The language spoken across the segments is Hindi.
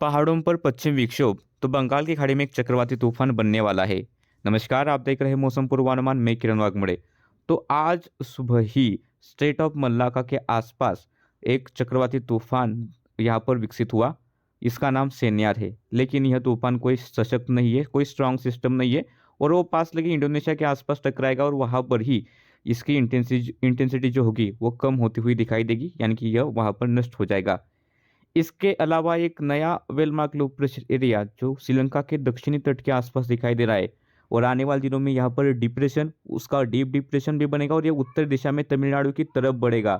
पहाड़ों पर पश्चिम विक्षोभ तो बंगाल की खाड़ी में एक चक्रवाती तूफान बनने वाला है। नमस्कार, आप देख रहे हैं मौसम पूर्वानुमान। मैं किरण वाघमोड़े। तो आज सुबह ही स्टेट ऑफ मलाक्का के आसपास एक चक्रवाती तूफान यहाँ पर विकसित हुआ। इसका नाम सेन्यार है, लेकिन यह तूफान कोई सशक्त नहीं है, कोई स्ट्रांग सिस्टम नहीं है। और वो पास लगे इंडोनेशिया के आसपास टकराएगा और वहाँ पर ही इसकी इंटेंसिटी जो होगी वो कम होती हुई दिखाई देगी, यानी कि यह वहाँ पर नष्ट हो जाएगा। इसके अलावा एक नया वेलमार्क लो प्रेशर एरिया जो श्रीलंका के दक्षिणी तट के आसपास दिखाई दे रहा है, और आने वाले दिनों में यहाँ पर डिप्रेशन, उसका डीप डिप्रेशन भी बनेगा और ये उत्तर दिशा में तमिलनाडु की तरफ बढ़ेगा।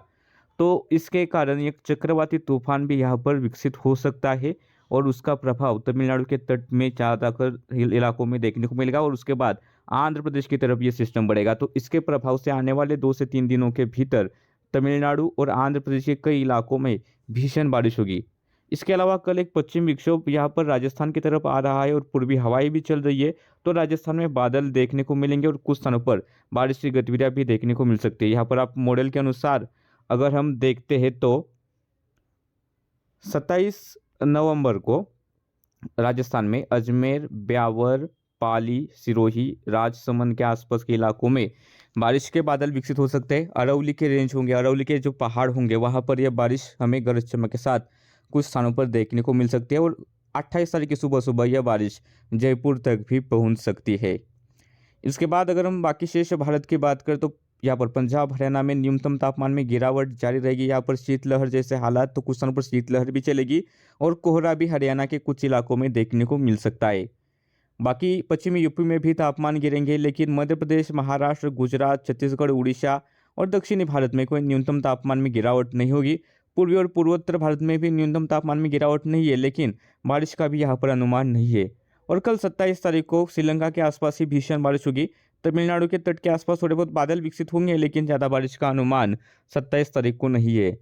तो इसके कारण एक चक्रवाती तूफान भी यहाँ पर विकसित हो सकता है, और उसका प्रभाव तमिलनाडु के तट में ज़्यादातर इलाकों में देखने को मिलेगा, और उसके बाद आंध्र प्रदेश की तरफ ये सिस्टम बढ़ेगा। तो इसके प्रभाव से आने वाले 2 से 3 दिनों के भीतर तमिलनाडु और आंध्र प्रदेश के कई इलाकों में भीषण बारिश होगी। इसके अलावा कल एक पश्चिम विक्षोभ यहाँ पर राजस्थान की तरफ आ रहा है और पूर्वी हवाएं भी चल रही है। तो राजस्थान में बादल देखने को मिलेंगे और कुछ स्थानों पर बारिश की गतिविधियां भी देखने को मिल सकती है। यहाँ पर आप मॉडल के अनुसार अगर हम देखते हैं तो 27 नवंबर को राजस्थान में अजमेर, ब्यावर, पाली, सिरोही, राजसमंद के आसपास के इलाकों में बारिश के बादल विकसित हो सकते हैं। अरवली के रेंज होंगे, अरवली के जो पहाड़ होंगे वहां पर यह बारिश हमें गरज चमक के साथ कुछ स्थानों पर देखने को मिल सकती है। और 28 तारीख की सुबह सुबह यह बारिश जयपुर तक भी पहुंच सकती है। इसके बाद अगर हम बाकी शेष भारत की बात करें तो यहाँ पर पंजाब हरियाणा में न्यूनतम तापमान में गिरावट जारी रहेगी। यहाँ पर शीतलहर जैसे हालात, तो कुछ स्थानों पर शीतलहर भी चलेगी और कोहरा भी हरियाणा के कुछ इलाकों में देखने को मिल सकता है। बाकी पश्चिमी यूपी में भी तापमान गिरेंगे, लेकिन मध्य प्रदेश, महाराष्ट्र, गुजरात, छत्तीसगढ़, उड़ीसा और दक्षिणी भारत में कोई न्यूनतम तापमान में गिरावट नहीं होगी। पूर्वी और पूर्वोत्तर भारत में भी न्यूनतम तापमान में गिरावट नहीं है, लेकिन बारिश का भी यहाँ पर अनुमान नहीं है। और कल 27 तारीख को श्रीलंका के आसपास ही भीषण बारिश होगी। तमिलनाडु के तट के आसपास थोड़े बहुत बादल विकसित होंगे, लेकिन ज़्यादा बारिश का अनुमान 27 तारीख को नहीं है।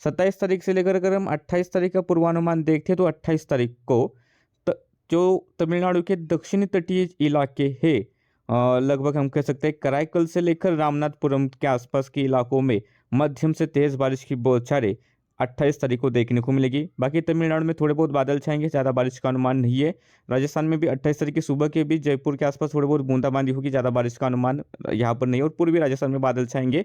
27 तारीख से लेकर अगर हम 28 तारीख का पूर्वानुमान देखते हैं तो 28 तारीख को जो तमिलनाडु के दक्षिणी तटीय इलाके हैं, लगभग हम कह सकते हैं कराईकल से लेकर रामनाथपुरम के आसपास के इलाकों में मध्यम से तेज बारिश की बौछारें 28 तारीख को देखने को मिलेगी। बाकी तमिलनाडु में थोड़े बहुत बादल छाएंगे, ज़्यादा बारिश का अनुमान नहीं है। राजस्थान में भी 28 तारीख की सुबह के बीच जयपुर के आसपास थोड़े बहुत बूंदाबांदी होगी, ज़्यादा बारिश का अनुमान यहाँ पर नहीं है। और पूर्वी राजस्थान में बादल छाएंगे।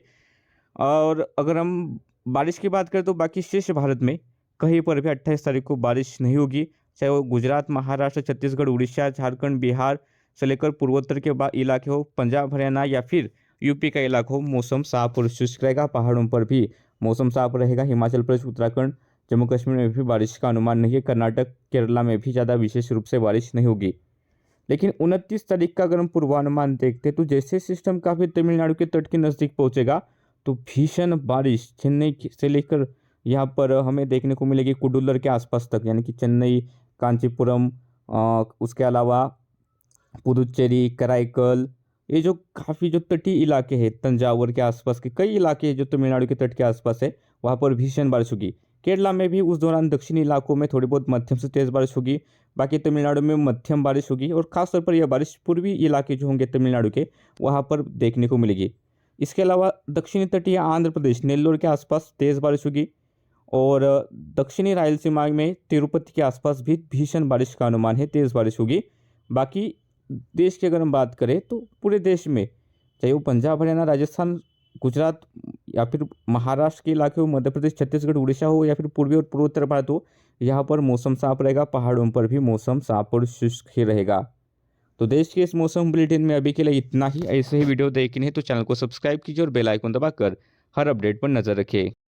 और अगर हम बारिश की बात करें तो बाकी शेष भारत में कहीं पर भी 28 तारीख को बारिश नहीं होगी, चाहे वो गुजरात, महाराष्ट्र, छत्तीसगढ़, उड़ीसा, झारखंड, बिहार से लेकर पूर्वोत्तर के इलाके हो, पंजाब हरियाणा या फिर यूपी का इलाका हो। मौसम साफ और शुष्क रहेगा। पहाड़ों पर भी मौसम साफ रहेगा। हिमाचल प्रदेश, उत्तराखंड, जम्मू कश्मीर में भी बारिश का अनुमान नहीं है। कर्नाटक, केरला में भी ज़्यादा विशेष रूप से बारिश नहीं होगी। लेकिन 29 तारीख का अगर हम पूर्वानुमान देखते हैं तो जैसे सिस्टम काफ़ी तमिलनाडु के तट के नज़दीक पहुंचेगा तो भीषण बारिश चेन्नई से लेकर यहाँ पर हमें देखने को मिलेगी कुडुलर के आसपास तक, यानी कि चेन्नई, कांचीपुरम, उसके अलावा पुदुचेरी, कराईकल, ये जो काफ़ी जो तटीय इलाके हैं, तंजावर के आसपास के कई इलाके हैं जो तमिलनाडु के तट के आसपास है, वहाँ पर भीषण बारिश होगी। केरला में भी उस दौरान दक्षिणी इलाकों में थोड़ी बहुत मध्यम से तेज़ बारिश होगी। बाकी तमिलनाडु में मध्यम बारिश होगी, और खासतौर पर यह बारिश पूर्वी इलाके जो होंगे तमिलनाडु के वहाँ पर देखने को मिलेगी। इसके अलावा दक्षिणी तटीय आंध्र प्रदेश, नेल्लोर के आसपास तेज़ बारिश होगी, और दक्षिणी रायलसीमा में तिरुपति के आसपास भी भीषण बारिश का अनुमान है, तेज़ बारिश होगी। बाकी देश की अगर हम बात करें तो पूरे देश में, चाहे वो पंजाब, हरियाणा, राजस्थान, गुजरात या फिर महाराष्ट्र के इलाके हो, मध्य प्रदेश, छत्तीसगढ़, उड़ीसा हो या फिर पूर्वी और पूर्वोत्तर भारत हो, यहाँ पर मौसम साफ रहेगा। पहाड़ों पर भी मौसम साफ और शुष्क ही रहेगा। तो देश के इस मौसम बुलेटिन में अभी के लिए इतना ही। ऐसे ही वीडियो देखने हैं तो चैनल को सब्सक्राइब कीजिए और बेल आइकन दबाकर हर अपडेट पर नजर रखें।